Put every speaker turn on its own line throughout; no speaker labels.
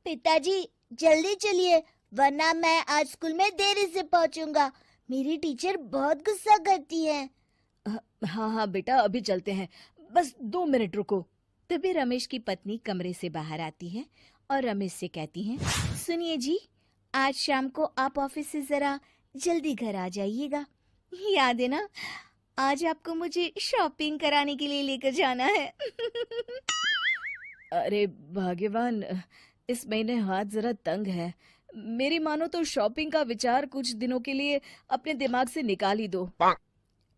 पिताजी, जल्दी चलिए, वरना मैं आज स्कूल में देरी से पहुंचूंगा। मेरी टीचर बहुत गुस्सा करती है।
हाँ हाँ बेटा, अभी चलते हैं, बस 2 मिनट रुको। तभी रमेश की पत्नी कमरे से बाहर आती है और रमेश से कहती है, सुनिए जी, आज शाम को आप ऑफिस से जरा जल्दी घर आ जाइएगा। याद है ना, आज आपको मुझे शॉपिंग कराने के लिए लेकर जाना है। अरे भाग्यवान, इस महीने हाथ जरा तंग है। मेरी मानो तो शॉपिंग का विचार कुछ दिनों के लिए अपने दिमाग से निकाल ही दो।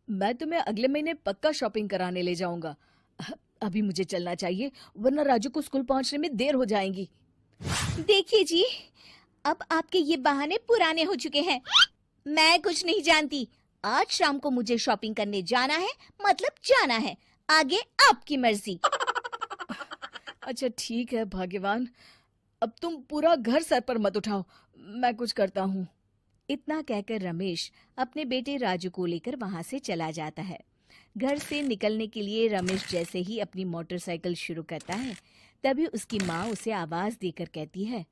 मैं तुम्हें अगले महीने पक्का शॉपिंग कराने ले जाऊंगा। अभी मुझे चलना चाहिए, वरना राजू को स्कूल पहुंचने में देर हो जाएगी। देखिए जी, अब आपके ये बहाने पुराने हो चुके हैं। मैं कुछ नहीं जानती। आज शाम को मुझे शॉपिंग करने जाना है, मतलब जाना है। आगे आपकी मर्जी। अच्छा ठीक है भाग्यवान, अब तुम पूरा घर सर पर मत उठाओ, मैं कुछ करता हूँ। इतना कहकर रमेश अपने बेटे राजू को लेकर वहां से चला जाता है। घर से निकलने के लिए रमेश जैसे ही अपनी मोटरसाइकिल शुरू करता है, तभी उसकी माँ उसे आवाज देकर कहती है,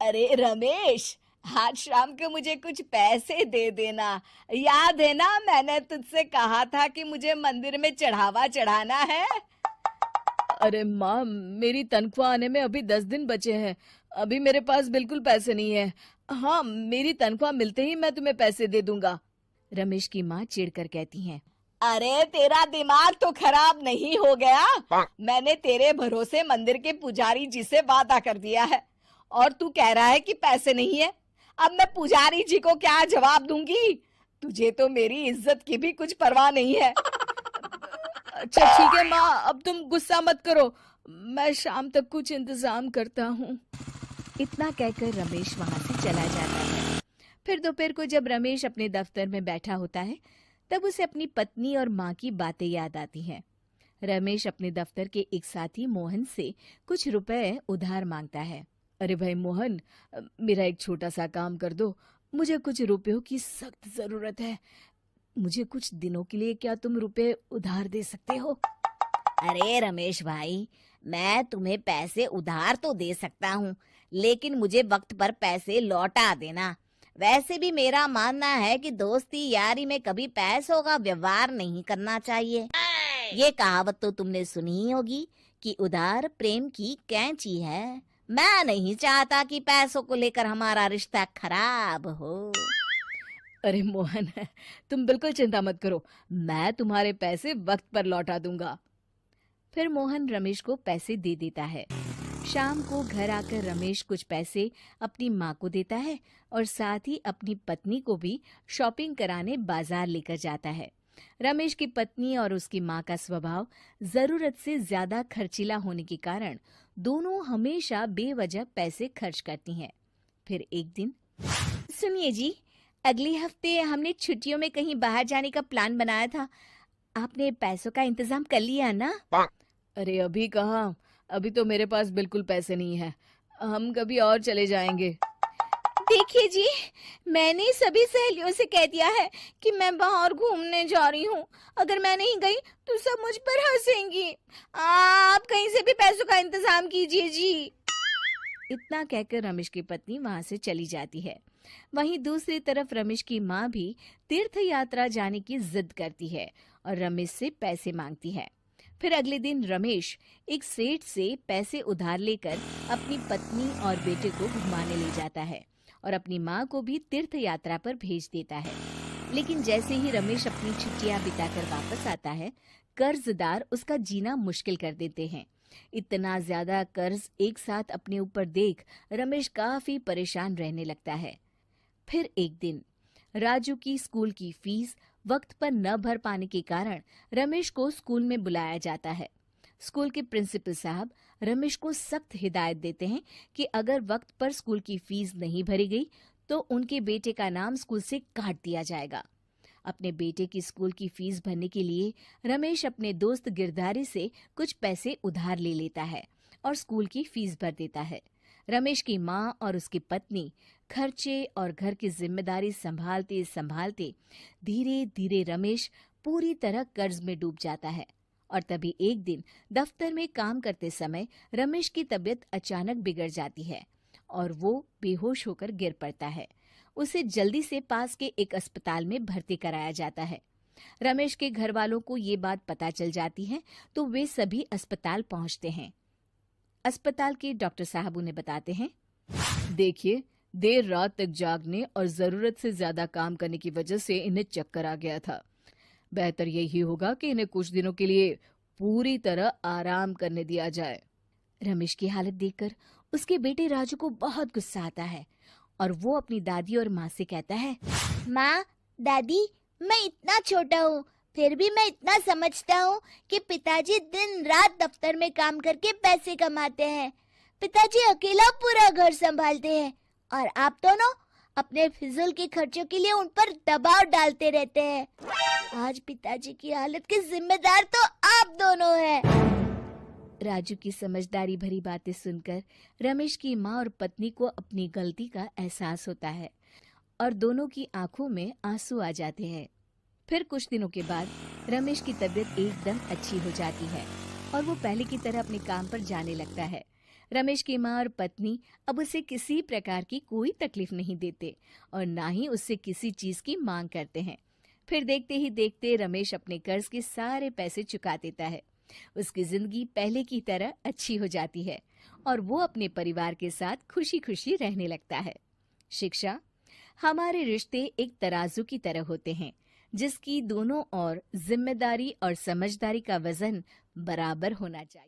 अरे रमेश, आज शाम को मुझे कुछ पैसे दे देना। याद है ना, मैंने तुझसे कहा था कि मुझे मंदिर में चढ़ावा चढ़ाना है। अरे माँ, मेरी तनख्वाह आने में अभी 10 दिन बचे हैं। अभी मेरे पास बिल्कुल पैसे नहीं है। हाँ, मेरी तनख्वाह मिलते ही मैं तुम्हें पैसे दे दूंगा। रमेश की माँ चिढ़कर कहती हैं, अरे तेरा दिमाग तो खराब नहीं हो गया? मैंने तेरे भरोसे मंदिर के पुजारी जी से वादा कर दिया है और तू कह रहा है कि पैसे नहीं है। अब मैं पुजारी जी को क्या जवाब दूंगी? तुझे तो मेरी इज्जत की भी कुछ परवाह नहीं है। अच्छा ठीक है माँ, अब तुम गुस्सा मत करो, मैं शाम तक कुछ इंतजाम करता हूँ। इतना कहकर रमेश वहां से चला जाता है। फिर दोपहर को जब रमेश अपने दफ्तर में बैठा होता है, तब उसे अपनी पत्नी और माँ की बातें याद आती हैं। रमेश अपने दफ्तर के एक साथी मोहन से कुछ रुपए उधार मांगता है। अरे भाई मोहन, मेरा एक छोटा सा काम कर दो, मुझे कुछ रुपयों की सख्त जरूरत है। मुझे कुछ दिनों के लिए क्या तुम रुपए उधार दे सकते हो?
अरे रमेश भाई, मैं तुम्हें पैसे उधार तो दे सकता हूँ, लेकिन मुझे वक्त पर पैसे लौटा देना। वैसे भी मेरा मानना है कि दोस्ती यारी में कभी पैसों का व्यवहार नहीं करना चाहिए। ये कहावत तो तुमने सुनी ही होगी कि उधार प्रेम की कैंची है। मैं नहीं चाहता कि पैसों को लेकर हमारा रिश्ता खराब हो।
अरे मोहन, तुम बिल्कुल चिंता मत करो, मैं तुम्हारे पैसे वक्त पर लौटा दूंगा। फिर मोहन रमेश को पैसे दे देता है। शाम को घर आकर रमेश कुछ पैसे अपनी माँ को देता है और साथ ही अपनी पत्नी को भी शॉपिंग कराने बाजार लेकर जाता है। रमेश की पत्नी और उसकी माँ का स्वभाव जरूरत से ज्यादा खर्चीला होने के कारण दोनों हमेशा बेवजह पैसे खर्च करती हैं। फिर एक दिन, सुनिए जी, अगले हफ्ते हमने छुट्टियों में कहीं बाहर जाने का प्लान बनाया था। आपने पैसों का इंतजाम कर लिया ना? अरे अभी कहाँ, अभी तो मेरे पास बिल्कुल पैसे नहीं है। हम कभी और चले जाएंगे। देखिए जी, मैंने सभी सहेलियों से कह दिया है कि मैं बाहर घूमने जा रही हूँ। अगर मैं नहीं गई तो सब मुझ पर हंसेंगी। आप कहीं से भी पैसों का इंतजाम कीजिए जी। इतना कहकर रमेश की पत्नी वहां से चली जाती है। वहीं दूसरी तरफ रमेश की माँ भी तीर्थ यात्रा जाने की जिद करती है और रमेश से पैसे मांगती है। फिर अगले दिन रमेश एक सेठ से पैसे उधार लेकर अपनी पत्नी और बेटे को घुमाने ले जाता है और अपनी माँ को भी तीर्थ यात्रा पर भेज देता है। लेकिन जैसे ही रमेश अपनी छुट्टियां बिताकर वापस आता है, कर्जदार उसका जीना मुश्किल कर देते हैं। इतना ज्यादा कर्ज एक साथ अपने ऊपर देख रमेश काफी परेशान रहने लगता है। फिर एक दिन राजू की स्कूल की फीस वक्त पर न भर पाने के कारण रमेश को स्कूल में बुलाया जाता है। स्कूल के प्रिंसिपल साहब रमेश को सख्त हिदायत देते हैं कि अगर वक्त पर स्कूल की फीस नहीं भरी गई तो उनके बेटे का नाम स्कूल से काट दिया जाएगा। अपने बेटे की स्कूल की फीस भरने के लिए रमेश अपने दोस्त गिरधारी से कुछ पैसे उधार ले लेता है और स्कूल की फीस भर देता है। रमेश की माँ और उसकी पत्नी खर्चे और घर की जिम्मेदारी संभालते संभालते धीरे धीरे रमेश पूरी तरह कर्ज में डूब जाता है। और तभी एक दिन दफ्तर में काम करते समय रमेश की तबीयत अचानक बिगड़ जाती है और वो बेहोश होकर गिर पड़ता है। उसे जल्दी से पास के एक अस्पताल में भर्ती कराया जाता है। रमेश के घर वालों को ये बात पता चल जाती है तो वे सभी अस्पताल पहुंचते हैं। अस्पताल के डॉक्टर साहब उन्हें बताते हैं, देखिए, देर रात तक जागने और जरूरत से ज्यादा काम करने की वजह से इन्हें चक्कर आ गया था। बेहतर यही होगा कि इन्हें कुछ दिनों के लिए पूरी तरह आराम करने दिया जाए। रमेश की हालत देखकर उसके बेटे राजू को बहुत गुस्सा आता है और वो अपनी दादी और माँ से कहता है,
माँ, दादी, मैं इतना छोटा हूँ, फिर भी मैं इतना समझता हूँ कि पिताजी दिन रात दफ्तर में काम करके पैसे कमाते हैं। पिताजी अकेला पूरा घर संभालते हैं और आप दोनों अपने फिजूल के खर्चों के लिए उन पर दबाव डालते रहते हैं। आज पिताजी की हालत के जिम्मेदार तो आप दोनों हैं।
राजू की समझदारी भरी बातें सुनकर रमेश की माँ और पत्नी को अपनी गलती का एहसास होता है और दोनों की आंखों में आंसू आ जाते हैं। फिर कुछ दिनों के बाद रमेश की तबीयत एकदम अच्छी हो जाती है और वो पहले की तरह अपने काम पर जाने लगता है। रमेश की माँ और पत्नी अब उसे किसी प्रकार की कोई तकलीफ नहीं देते और ना ही उससे किसी चीज की मांग करते हैं। फिर देखते ही देखते रमेश अपने कर्ज के सारे पैसे चुका देता है। उसकी जिंदगी पहले की तरह अच्छी हो जाती है और वो अपने परिवार के साथ खुशी खुशी रहने लगता है। शिक्षा, हमारे रिश्ते एक तराजू की तरह होते हैं जिसकी दोनों ओर जिम्मेदारी और समझदारी का वजन बराबर होना चाहिए।